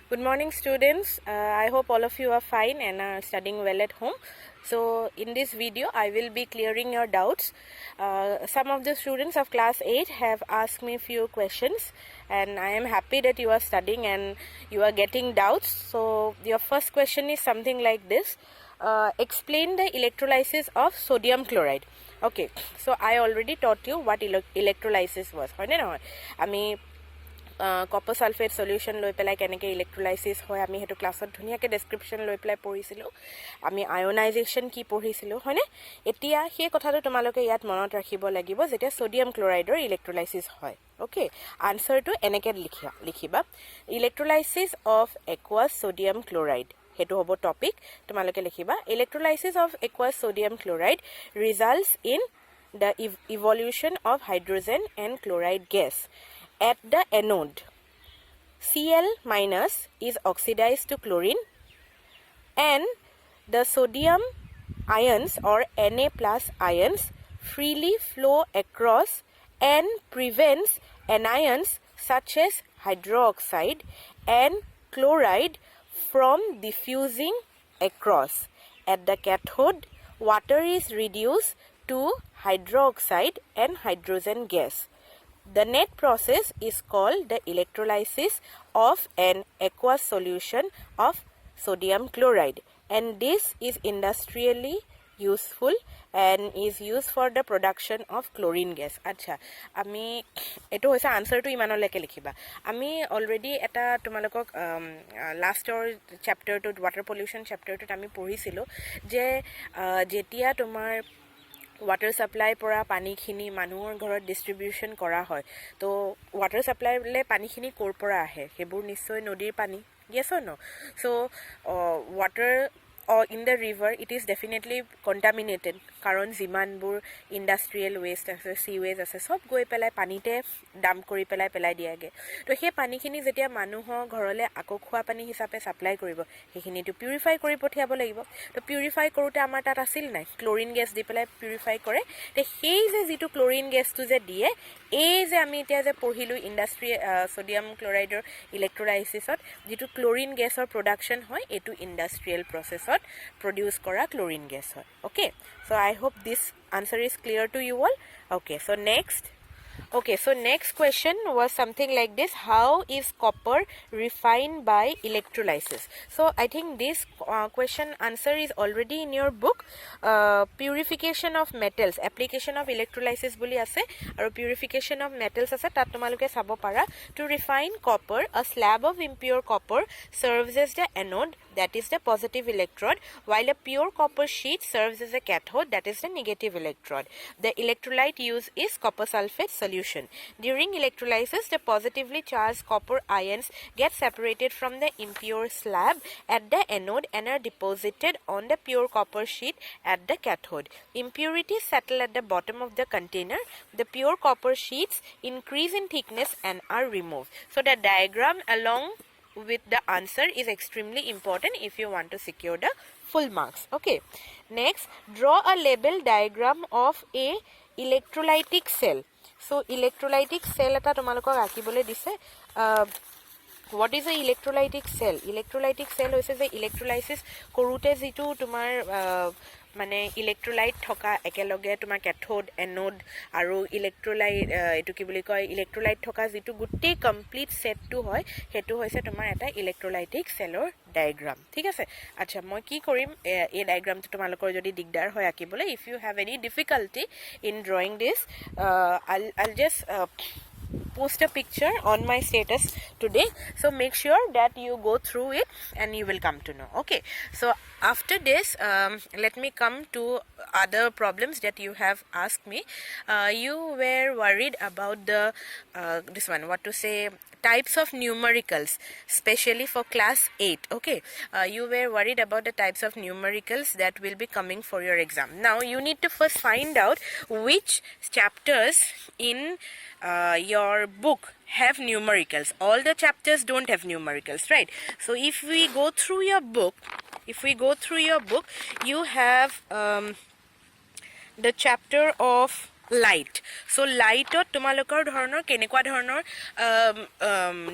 Good morning, students. I hope all of you are fine and are studying well at home. So, in this video, I will be clearing your doubts. Some of the students of class 8 have asked me a few questions, and I am happy that you are studying and you are getting doubts. So, your first question is something like this. Explain the electrolysis of sodium chloride. Okay, so I already taught you what electrolysis was. Copper sulphate solution লৈ পেলাই কেনেকৈ ইলেক্ট্ৰলাইচিছ হয় আমি সেইটো ক্লাছত ধুনীয়াকৈ description লৈ পেলাই পঢ়িছিলোঁ আমি আয়নাইজেশ্যন কি পঢ়িছিলোঁ হয়নে এতিয়া সেই কথাটো তোমালোকে ইয়াত মনত ৰাখিব লাগিব যেতিয়া ছ'ডিয়াম ক্লৰাইডৰ ইলেক্ট্ৰলাইচিছ হয় অ'কে আনচাৰটো এনেকৈ লিখিবা electrolysis of aqueous sodium chloride সেইটো হ'ব টপিক তোমালোকে লিখিবা electrolysis of aqueous sodium chloride results in the evolution of hydrogen and chloride gas at the anode. Cl minus is oxidized to chlorine and the sodium ions or Na plus ions freely flow across and prevents anions such as hydroxide and chloride from diffusing across. At the cathode, water is reduced to hydroxide and hydrogen gas. The net process is called the electrolysis of an aqueous solution of sodium chloride, and this is industrially useful and is used for the production of chlorine gas. আচ্ছা আমি এইটো হৈছে আনসাৰটো ইমানলৈকে লিখিবা আমি already এটা তোমালোকক লাষ্টৰ চেপ্টাৰটোত water pollution চেপ্টাৰটোত আমি পঢ়িছিলোঁ যে যেতিয়া তোমাৰ ৱাটাৰ ছাপ্লাইৰ পৰা পানীখিনি মানুহৰ ঘৰত ডিষ্ট্ৰিবিউশ্যন কৰা হয় তো ৱাটাৰ ছাপ্লাইলৈ পানীখিনি ক'ৰ পৰা আহে সেইবোৰ নিশ্চয় নদীৰ পানী য়েছ অৰ ন' চ' water in the river it is definitely contaminated কাৰণ যিমানবোৰ ইণ্ডাষ্ট্ৰিয়েল ৱেষ্ট আছে চিৱেজ আছে চব গৈ পেলাই পানীতে ডাম্প কৰি পেলাই দিয়াগে তো সেই পানীখিনি যেতিয়া মানুহৰ ঘৰলৈ আকৌ খোৱা পানী হিচাপে ছাপ্লাই কৰিব সেইখিনিটো পিউৰিফাই কৰি পঠিয়াব লাগিব তো পিউৰিফাই কৰোঁতে আমাৰ তাত আছিল নাই ক্লৰিন গেছ দি পেলাই পিউৰিফাই কৰে তো সেই যে যিটো ক্লৰিন গেছটো যে দিয়ে এই যে আমি এতিয়া যে পঢ়িলোঁ ইণ্ডাষ্ট্ৰি ছ'ডিয়াম ক্লৰাইডৰ ইলেক্ট্ৰলাইচিছত যিটো ক্লৰিন গেছৰ প্ৰডাকশ্যন হয় এইটো industrial প্ৰচেছত produce kora chlorine gas hoy okay so I hope this answer is clear to you all okay so next question was something like this how is copper refined by electrolysis so I think this question answer is already in your book purification of metals application of electrolysis boli ase aru purification of metals ase tat tomaloke sabo para to refine copper a slab of impure copper serves as the anode that is the positive electrode while a pure copper sheet serves as a cathode that is the negative electrode the electrolyte used is copper sulfate solution during electrolysis the positively charged copper ions get separated from the impure slab at the anode and are deposited on the pure copper sheet at the cathode impurities settle at the bottom of the container the pure copper sheets increase in thickness and are removed so the diagram along with the answer is extremely important if you want to secure the full marks okay next draw a label diagram of a electrolytic cell so electrolytic cell eta tomalokok akibole dise what is a electrolytic cell electrolytic cell hoise je electrolysis korute jitu tumar মানে electrolyte থকা একেলগে তোমাৰ কেথোড anode আৰু electrolyte এটো কি বুলি কয় electrolyte থকা যেটো গুটেই কমপ্লিট সেটটো হয় হেতু হৈছে তোমাৰ এটা ইলেক্ট্ৰলাইটিক সেলৰ ডায়াগ্ৰাম ঠিক আছে আচ্ছা মই কি কৰিম এই ডায়াগ্ৰামটো তোমালোকৰ যদি দিগদাৰ হয় আকিবলে if you have any difficulty in drawing this I'll just post a picture on my status today so make sure that you go through it and you will come to know okay so after this let me come to other problems that you have asked me you were worried about the this one what to say types of numericals especially for class 8 okay you were worried about the types of numericals that will be coming for your exam now you need to first find out which chapters in your book have numericals all the chapters don't have numericals right so if we go through your book you have the chapter of light so লাইটত তোমালোকৰ ধৰণৰ কেনেকুৱা ধৰণৰ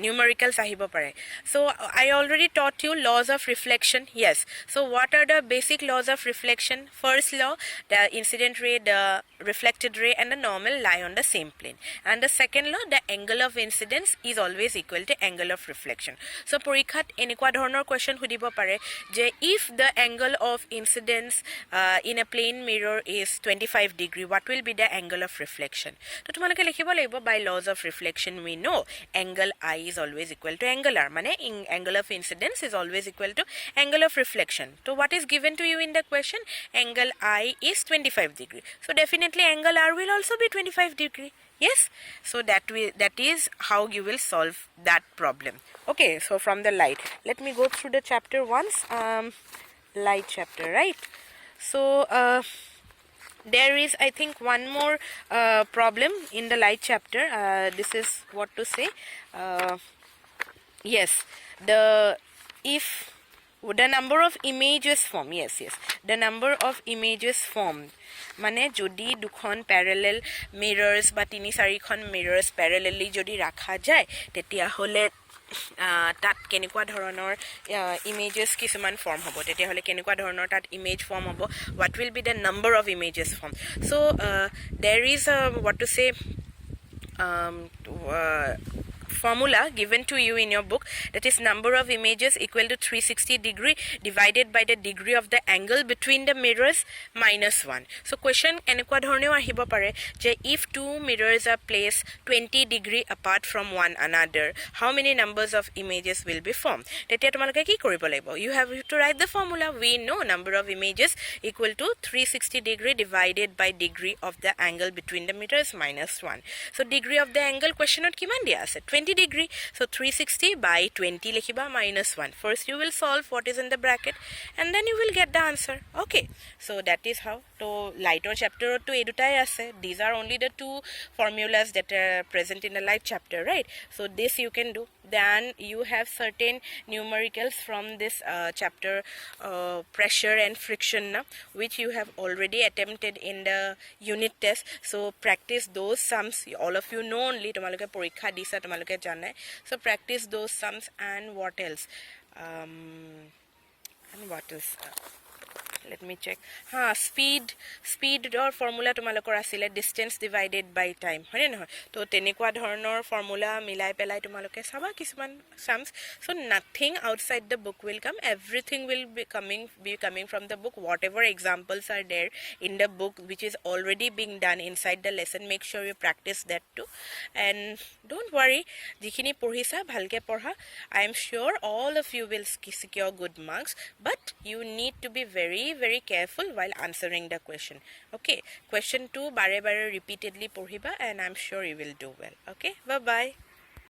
numericals আহিব পাৰে so I already taught you laws of reflection yes so what are the basic laws of reflection first law the incident ray the reflected ray and the normal lie on the same plane and the second law the angle of incidence is always equal to angle of reflection so porikhat enekwa dhoroner question hudibo pare je if the angle of incidence in a plane mirror is 25 degree what will be the angle of reflection to tumaloke likhibo laibo by laws of reflection we know angle I is always equal to angle R mane angle of incidence is always equal to angle of reflection so what is given to you in the question angle I is 25 degree so definitely angle R will also be 25 degree yes so that is how you will solve that problem okay so from the light let me go through the chapter once light chapter right so there is I think one more problem in the light chapter this is what to say yes if the number of images formed yes the number of images formed মানে যদি দুখন প্যাৰেলেল মিৰৰ্স বা তিনি চাৰিখন মিৰৰ্স প্যাৰেলেলি যদি ৰাখা যায় তেতিয়া হলে তাত কেনেকুৱা ধৰণৰ ইমেজেস কিছুমান ফৰ্ম হ'ব তেতিয়া হলে কেনেকুৱা ধৰণৰ তাত ইমেজ ফৰ্ম হ'ব what will be the number of images formed so there is a what to say formula given to you in your book that is number of images equal to 360 degree divided by the degree of the angle between the mirrors minus 1 so question enekwa dhorneo ahibo pare je if two mirrors are placed 20 degree apart from one another how many numbers of images will be formed tetia tomaloke ki koribo laibo you have to write the formula we know number of images equal to 360 degree divided by degree of the angle between the mirrors minus 1 so degree of the angle question ot kiman dia ase 20 degree so 360 by 20 likhiba minus 1 first you will solve what is in the bracket and then you will get the answer okay so that is how to light or chapter to edutai ase these are only the two formulas that are present in the light chapter right so this you can do then you have certain numericals from this chapter pressure and friction which you have already attempted in the unit test so practice those sums all of you know only tomaloke porikha disa tomaloke janai so practice those sums and what else let me check speed or formula tumalokor asile distance divided by time hone no to tenekwa dhornor formula milai pelai tumaloke saba kisman sums so nothing outside the book will come everything will be coming from the book whatever examples are there in the book which is already being done inside the lesson make sure you practice that too and don't worry jikhini porhisa bhalke porha I am sure all of you will secure good marks but you need to be very careful while answering the question okay question 2 bare repeatedly porhiba and I'm sure you will do well okay bye bye